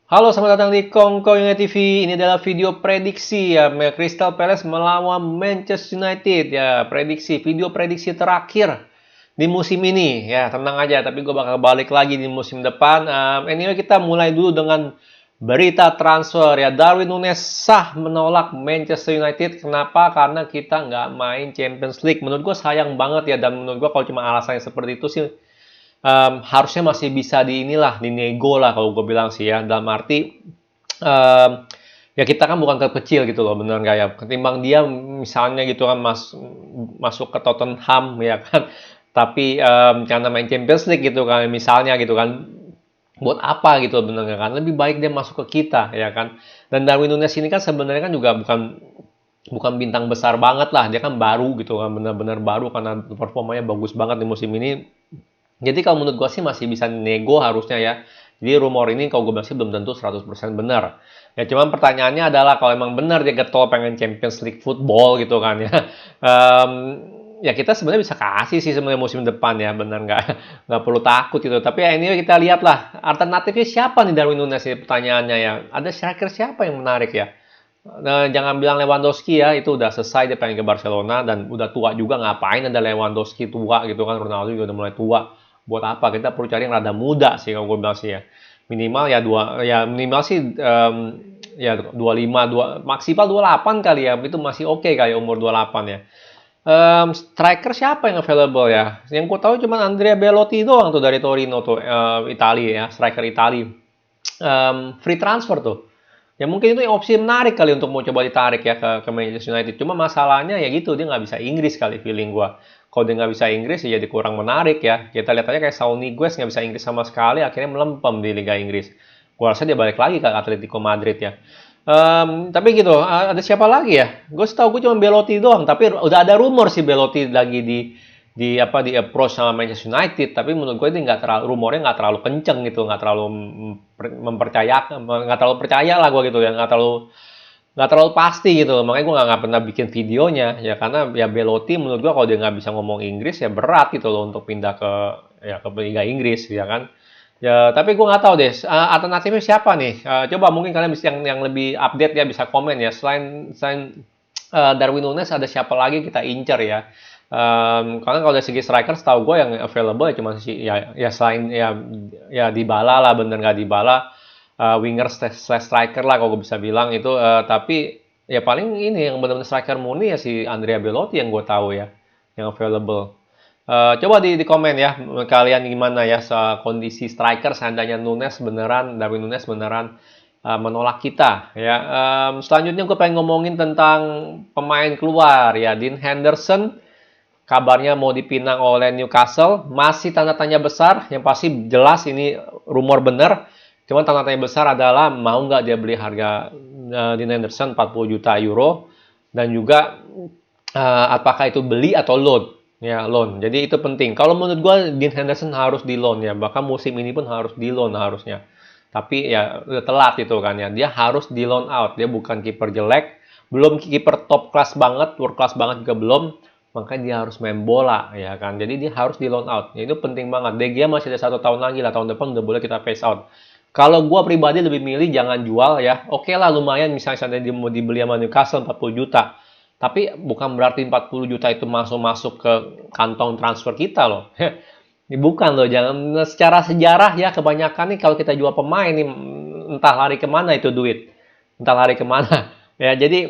Halo, selamat datang di Kongko United TV. Ini adalah video prediksi ya, Crystal Palace melawan Manchester United ya. Video prediksi terakhir di musim ini ya. Tenang aja, tapi gue bakal balik lagi di musim depan. Anyway, kita mulai dulu dengan berita transfer ya. Darwin Núñez sah menolak Manchester United. Kenapa? Karena kita nggak main Champions League. Menurut gue sayang banget ya. Dan menurut gue kalau cuma alasannya seperti itu sih, harusnya masih bisa di inilah, dinego lah kalau gue bilang sih ya. Dalam arti um, ya kita kan bukan klub kecil gitu loh, bener nggak ya? Ketimbang dia misalnya gitu kan masuk ke Tottenham ya kan, tapi karena main Champions League gitu kan, misalnya gitu kan, buat apa gitu bener nggak kan? Lebih baik dia masuk ke kita ya kan. Dan Darwin Núñez ini kan sebenarnya kan juga bukan bukan bintang besar banget lah, dia kan baru gitu kan, benar-benar baru karena performanya bagus banget di musim ini. Jadi kalau menurut gue sih masih bisa nego harusnya ya. Jadi rumor ini kalau gue bilang sih belum tentu 100% benar. Ya cuman pertanyaannya adalah kalau emang benar dia getol pengen Champions League football gitu kan ya. Em, ya kita sebenarnya bisa kasih sih sebenarnya musim depan ya, benar nggak perlu takut gitu. Tapi ya ini kita lihat lah alternatifnya siapa nih Darwin Núñez ini pertanyaannya ya. Ada striker siapa yang menarik ya? Nah, jangan bilang Lewandowski ya, itu udah selesai dia pengen ke Barcelona dan udah tua juga, ngapain ada Lewandowski tua gitu kan, Ronaldo juga udah mulai tua. Buat apa? Kita perlu cari yang rada muda sih kalau gue bilang sih ya. Minimal ya minimal sih ya 25, maksimal 28 kali ya. Itu masih oke kali umur 28 ya. Striker siapa yang available ya? Yang gue tahu cuma Andrea Belotti doang tuh dari Torino tuh, Italia ya, striker Italia. Free transfer tuh. Ya mungkin itu opsi menarik kali untuk mau coba ditarik ya ke Manchester United. Cuma masalahnya ya gitu, dia nggak bisa Inggris kali feeling gua. Kalau dia nggak bisa Inggris ya jadi kurang menarik ya. Kita lihat aja kayak Saul Niguez nggak bisa Inggris sama sekali, akhirnya melempem di Liga Inggris. Gua rasa dia balik lagi ke Atletico Madrid ya. Tapi gitu, ada siapa lagi ya? Gue setahu gue cuma Belotti doang, tapi udah ada rumor sih Belotti lagi di approach sama Manchester United, tapi menurut gue ini nggak terlalu, rumornya nggak terlalu kenceng gitu, nggak terlalu mempercayakan, nggak terlalu percaya lah gue gitu ya, nggak terlalu pasti gitu, makanya gue nggak pernah bikin videonya ya, karena ya Belotti menurut gue kalau dia nggak bisa ngomong Inggris ya berat gitu loh untuk pindah ke Liga Inggris ya kan. Ya, tapi gue nggak tahu deh, alternatifnya siapa nih? Coba mungkin kalian bisa yang lebih update ya, bisa komen ya. Selain selain Darwin Núñez ada siapa lagi kita incer ya? Karena kalau dari segi striker, setahu gue yang available ya cuma si ya selain ya Dybala lah, bener nggak Dybala, winger slash striker lah kalau gue bisa bilang itu. Tapi ya paling ini yang benar-benar striker murni ya si Andrea Belotti yang gue tahu ya, yang available. Coba di komen ya, kalian gimana ya soal kondisi striker seandainya Darwin Núñez beneran menolak kita ya. Selanjutnya gue pengen ngomongin tentang pemain keluar ya, Dean Henderson kabarnya mau dipinang oleh Newcastle, masih tanda tanya besar, yang pasti jelas ini rumor bener. Cuman tanda tanya besar adalah mau nggak dia beli harga Dean Henderson 40 juta euro, dan juga apakah itu beli atau loan. Ya, loan. Jadi itu penting. Kalau menurut gue Dean Henderson harus di loan ya, bahkan musim ini pun harus di loan harusnya. Tapi ya udah telat itu kan ya. Dia harus di loan out. Dia bukan kiper jelek, belum kiper top class banget, world class banget juga belum, makanya dia harus main bola ya kan, jadi dia harus di loan out ya, itu penting banget. De Gea masih ada 1 tahun lagi lah, tahun depan udah boleh kita phase out. Kalau gua pribadi lebih milih jangan jual ya, oke lah lumayan misalnya dia mau dibeli sama Newcastle 40 juta, tapi bukan berarti 40 juta itu masuk ke kantong transfer kita loh. Ini bukan loh, jangan. Secara sejarah ya kebanyakan nih kalau kita jual pemain nih, entah lari kemana itu duit, entah lari kemana. Ya jadi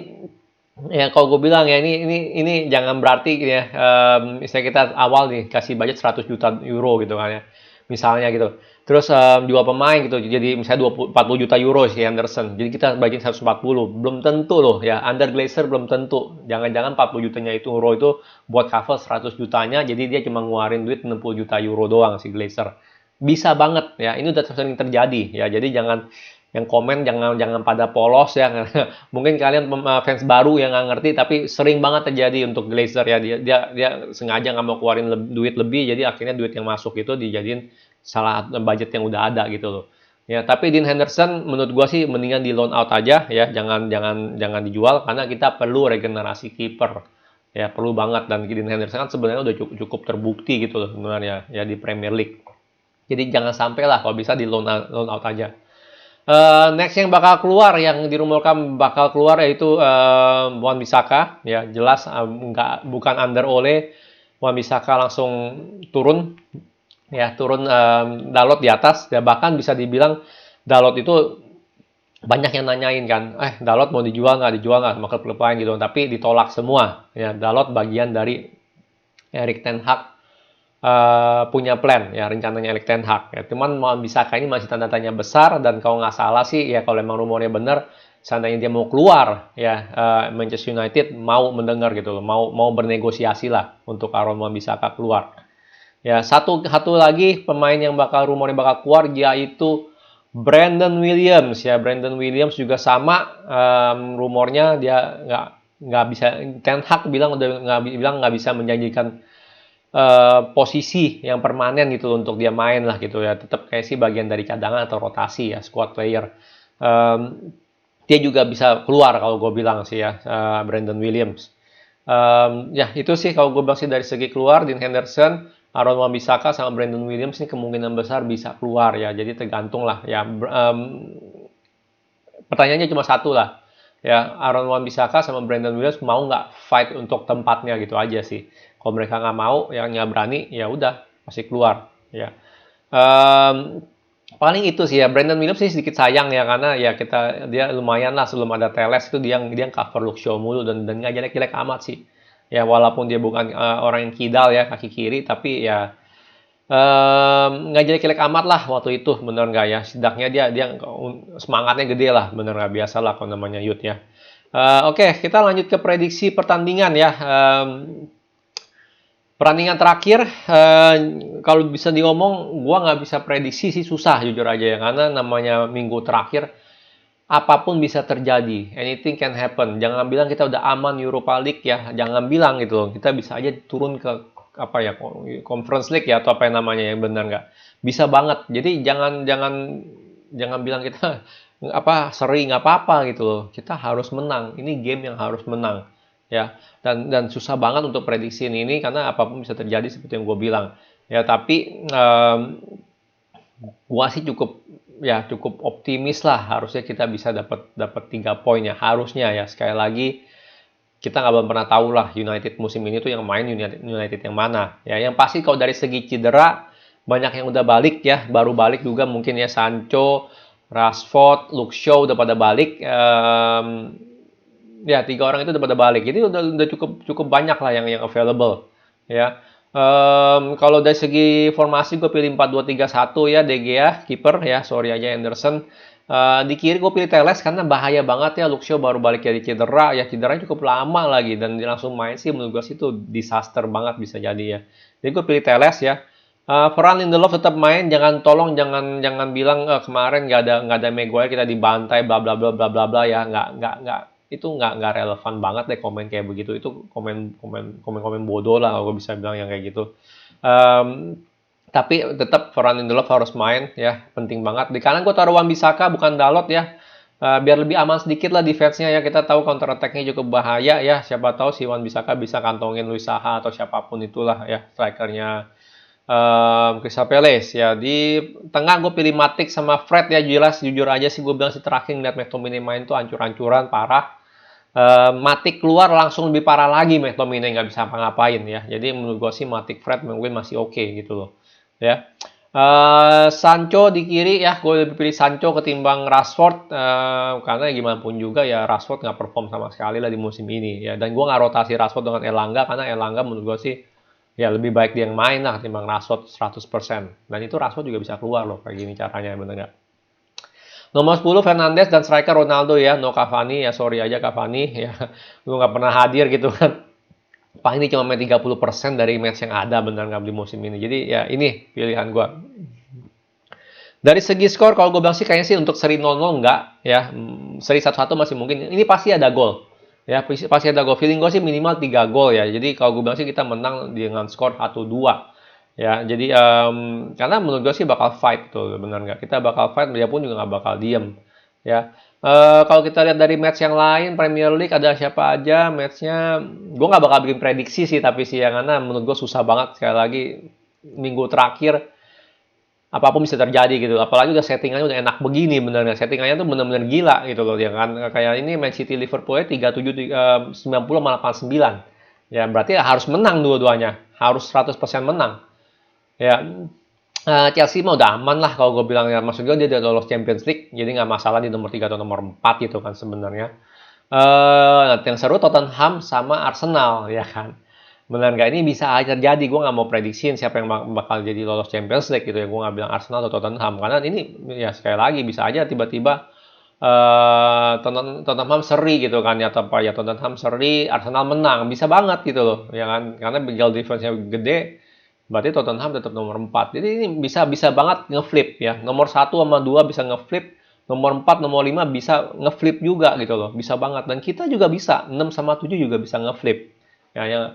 ya kalau gue bilang ya ini jangan berarti ya, misalnya kita awal nih kasih budget 100 juta euro gitu kan ya. Misalnya gitu. Terus jual pemain gitu. Jadi misalnya 40 juta euro si Anderson. Jadi kita budget 140. Belum tentu loh ya. Under Glazer belum tentu. Jangan-jangan 40 jutanya itu euro itu buat cover 100 jutanya. Jadi dia cuma ngeluarin duit 60 juta euro doang si Glazer. Bisa banget ya. Ini udah sering terjadi ya. Jadi jangan yang komen jangan jangan pada polos ya. Mungkin kalian fans baru yang nggak ngerti, tapi sering banget terjadi untuk Glazer ya, dia sengaja nggak mau keluarin duit lebih, jadi akhirnya duit yang masuk itu dijadiin salah budget yang udah ada gitu loh ya. Tapi Dean Henderson menurut gua sih mendingan di loan out aja ya, jangan jangan jangan dijual, karena kita perlu regenerasi kiper ya, perlu banget. Dan Dean Henderson kan sebenarnya udah cukup terbukti gitu loh sebenarnya ya di Premier League. Jadi jangan sampai lah, kalau bisa di loan out aja. Next yang bakal keluar, yang dirumorkan bakal keluar yaitu Wan-Bissaka, ya jelas bukan under Ole. Wan-Bissaka langsung turun, ya turun Dalot di atas, ya bahkan bisa dibilang Dalot itu banyak yang nanyain kan, Dalot mau dijual nggak sama klub-klub lain gitu, tapi ditolak semua. Ya Dalot bagian dari Erik ten Hag punya plan ya, rencananya Erik ten Hag ya. Cuman Wan-Bissaka ini masih tanda tanya besar, dan kalau nggak salah sih ya, kalau emang rumornya bener, seandainya dia mau keluar ya, Manchester United mau mendengar gitu loh, mau bernegosiasi lah untuk Aaron Wan-Bissaka keluar. Ya, satu lagi pemain yang rumornya bakal keluar yaitu Brandon Williams ya. Brandon Williams juga sama, rumornya dia nggak bisa, Ten Hag bilang nggak bisa menjanjikan posisi yang permanen gitu untuk dia main lah gitu ya. Tetap kayak sih bagian dari cadangan atau rotasi ya, squad player. Dia juga bisa keluar kalau gue bilang sih ya, Brandon Williams. Ya itu sih kalau gue bilang sih dari segi keluar. Dean Henderson, Aaron Wan-Bissaka sama Brandon Williams ini kemungkinan besar bisa keluar ya. Jadi tergantung lah ya. Pertanyaannya cuma satu lah. Ya, Aaron Wan-Bissaka sama Brandon Williams mau nggak fight untuk tempatnya gitu aja sih. Kalau mereka nggak mau, yang nggak berani, ya udah pasti keluar. Ya, paling itu sih ya. Brandon Williams sih sedikit sayang ya, karena ya dia lumayan lah sebelum ada Teles itu dia cover Luke Shaw mulu, dan nggak jelek-jelek amat sih. Ya walaupun dia bukan orang yang kidal ya, kaki kiri, tapi ya nggak jelek-jelek amat lah waktu itu, bener nggak ya? Setidaknya dia semangatnya gede lah, bener nggak, biasa lah kalau namanya youth ya. Oke, kita lanjut ke prediksi pertandingan ya. Pertandingan terakhir, kalau bisa diomong, gua nggak bisa prediksi sih, susah jujur aja ya, karena namanya minggu terakhir apapun bisa terjadi, anything can happen. Jangan bilang kita udah aman Europa League ya, jangan bilang gitu loh. Kita bisa aja turun ke apa ya, Conference League ya, atau apa yang namanya, yang benar nggak? Bisa banget. Jadi jangan bilang kita apa seri nggak apa-apa gitu loh. Kita harus menang. Ini game yang harus menang ya. Dan susah banget untuk prediksi ini karena apapun bisa terjadi seperti yang gue bilang ya. Tapi gua sih cukup optimis lah, harusnya kita bisa dapat 3 poin ya, harusnya ya. Sekali lagi kita nggak belum pernah tahu lah United musim ini tuh yang main United yang mana ya. Yang pasti kalau dari segi cedera, banyak yang udah balik ya, baru balik juga mungkin ya, Sancho, Rashford, Luke Shaw udah pada balik. Ya 3 orang itu udah pada balik, jadi udah cukup banyak lah yang available ya. Kalau dari segi formasi gue pilih 4-2-3-1 ya. De Gea kiper ya, sorry aja Anderson. Di kiri gue pilih Teles karena bahaya banget ya, Luke Shaw baru balik dari cedera ya, cederanya cukup lama lagi, dan dia langsung main sih menurut gue sih itu disaster banget bisa jadi ya. Jadi gue pilih Teles ya. Ferran Lindelof tetap main, jangan bilang kemarin nggak ada Maguire kita dibantai bla bla bla bla bla bla ya, nggak itu nggak relevan banget deh komen kayak begitu. Itu komen bodoh lah kalau gue bisa bilang yang kayak gitu. Tapi tetap Ferran Lindelof harus main ya, penting banget. Di kanan gue taruh Wan-Bissaka bukan Dalot ya, biar lebih aman sedikit lah defense-nya ya. Kita tahu counter attack-nya cukup bahaya ya, siapa tahu si Wan-Bissaka bisa kantongin Luis Saha atau siapapun itulah ya, strikernya Crystal Palace ya. Di tengah gue pilih Matic sama Fred ya. Jelas jujur aja sih gue bilang si terakhir ngeliat McTominay main tuh hancur-hancuran parah. Matic keluar langsung lebih parah lagi, McTominay nggak bisa apa-ngapain ya. Jadi menurut gue sih Matic Fred mungkin masih oke gitu loh ya. Sancho di kiri ya, gue lebih pilih Sancho ketimbang Rashford, karena gimana pun juga ya Rashford nggak perform sama sekali lah di musim ini ya. Dan gue nggak rotasi Rashford dengan Elanga, karena Elanga menurut gue sih ya lebih baik dia yang main lah ketimbang Rashford 100%. Dan itu Rashford juga bisa keluar loh kayak gini caranya, bener nggak? Nomor 10 Fernandes dan striker Ronaldo ya, no Cavani ya, sorry aja Cavani ya, lu nggak pernah hadir gitu kan. Paling ini cuma main 30% dari match yang ada, bener nggak di musim ini. Jadi ya ini pilihan gue. Dari segi skor, kalau gue bilang sih kayaknya sih untuk seri 0-0 enggak ya. Seri 1-1 masih mungkin. Ini pasti ada gol. Ya, pasti ada gol. Feeling gue sih minimal 3 gol ya. Jadi kalau gue bilang sih kita menang dengan skor 1-2. Ya, jadi karena menurut gue sih bakal fight tuh, benar nggak? Kita bakal fight, dia pun juga nggak bakal diem. Ya, kalau kita lihat dari match yang lain Premier League ada siapa aja matchnya, gue nggak bakal bikin prediksi sih, tapi sih yang karena menurut gue susah banget sekali lagi minggu terakhir. apapun bisa terjadi gitu. Apalagi udah settingannya udah enak begini benernya. Settingannya tuh bener-bener gila gitu loh ya kan. Kayak ini Man City Liverpoolnya 37 90 sama 89. Ya berarti harus menang dua-duanya. Harus 100% menang. Ya Chelsea mah udah aman lah kalau gue bilang ya. Maksud gue dia udah lolos Champions League. Jadi nggak masalah di nomor 3 atau nomor 4 gitu kan sebenarnya. Yang seru Tottenham sama Arsenal ya kan. Benar nggak? Ini bisa aja terjadi. Gue nggak mau prediksiin siapa yang bakal jadi lolos Champions League gitu ya. Gue nggak bilang Arsenal atau Tottenham karena ini ya sekali lagi bisa aja tiba-tiba Tottenham seri gitu kan ya, atau apa ya, Tottenham seri Arsenal menang bisa banget gitu loh ya kan, karena goal difference-nya gede, berarti Tottenham tetap nomor 4. Jadi ini bisa bisa banget ngeflip ya, nomor 1 sama 2 bisa ngeflip, nomor 4 nomor 5 bisa ngeflip juga gitu loh, bisa banget. Dan kita juga bisa 6 sama 7 juga bisa ngeflip ya.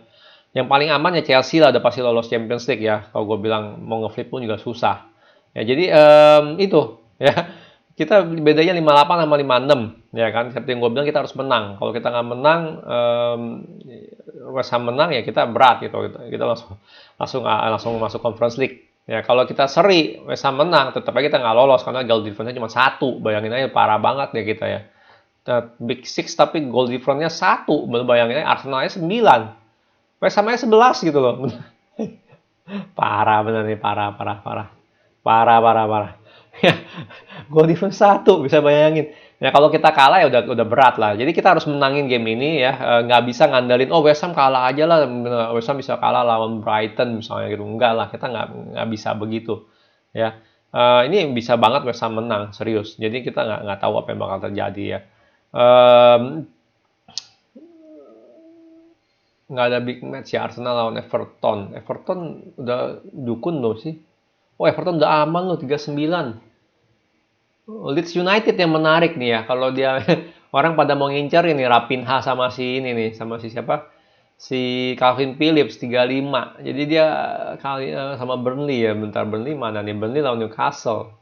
Yang paling aman ya Chelsea lah, udah pasti lolos Champions League ya. Kalau gue bilang mau ngeflip pun juga susah. Ya jadi itu ya. Kita bedanya 58 sama 56 ya kan. Seperti yang gue bilang kita harus menang. Kalau kita nggak menang, West Ham menang ya kita berat gitu. Kita langsung masuk Conference League. Ya kalau kita seri West Ham menang, tetap aja kita nggak lolos karena goal difference-nya cuma 1. Bayangin aja parah banget ya kita ya. Big Six tapi goal difference-nya 1. Bayangin aja Arsenal-nya 9. West Ham-nya 11 gitu loh. Parah bener nih, parah, parah, parah. Parah, parah, parah. Ya, goal difference 1, bisa bayangin. Ya kalau kita kalah ya udah berat lah. Jadi kita harus menangin game ini ya. Nggak bisa ngandalin, oh West Ham kalah aja lah. West Ham bisa kalah lawan Brighton misalnya gitu. Enggak lah, kita nggak bisa begitu. Ya, ini bisa banget West Ham menang, serius. Jadi kita nggak tahu apa yang bakal terjadi ya. Nggak ada big match ya, Arsenal lawan Everton. Everton udah dukun loh sih. Oh Everton udah aman loh 39. Leeds United yang menarik nih ya. Kalau dia orang pada mau ngincar ini Rapinha sama si ini nih, sama si siapa? Si Calvin Phillips 35. Jadi dia sama Burnley ya. Bentar, Burnley mana nih? Burnley lawan Newcastle.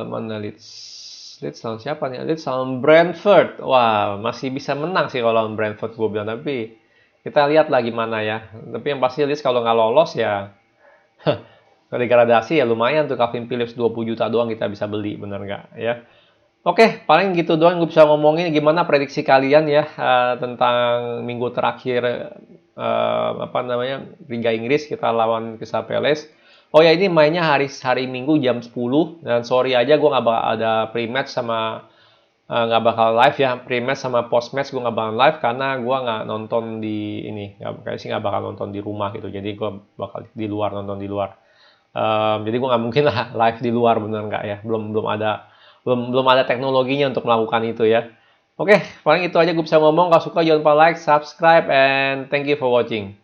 Mana Leeds? Leeds lawan siapa nih? Leeds lawan Brentford. Wah, masih bisa menang sih kalau lawan Brentford gue bilang. Tapi kita lihat lah gimana ya. Tapi yang pasti Leeds kalau nggak lolos ya degradasi ya lumayan tuh. Calvin Phillips 20 juta doang kita bisa beli, bener nggak ya. Oke, paling gitu doang gue bisa ngomongin. Gimana prediksi kalian ya tentang minggu terakhir apa namanya Liga Inggris kita lawan Crystal Palace. Oh ya, ini mainnya hari Minggu jam 10 dan sorry aja gue nggak bakal ada pre-match sama nggak bakal live ya, pre-match sama post-match gue nggak bakal live karena gue nggak nonton di ini, kayaknya sih nggak bakal nonton di rumah gitu, jadi gue bakal di luar, nonton di luar. Jadi gue nggak mungkin lah live di luar, bener nggak ya, belum ada teknologinya untuk melakukan itu ya. Oke, paling itu aja gue bisa ngomong. Kalau suka jangan lupa like, subscribe, and thank you for watching.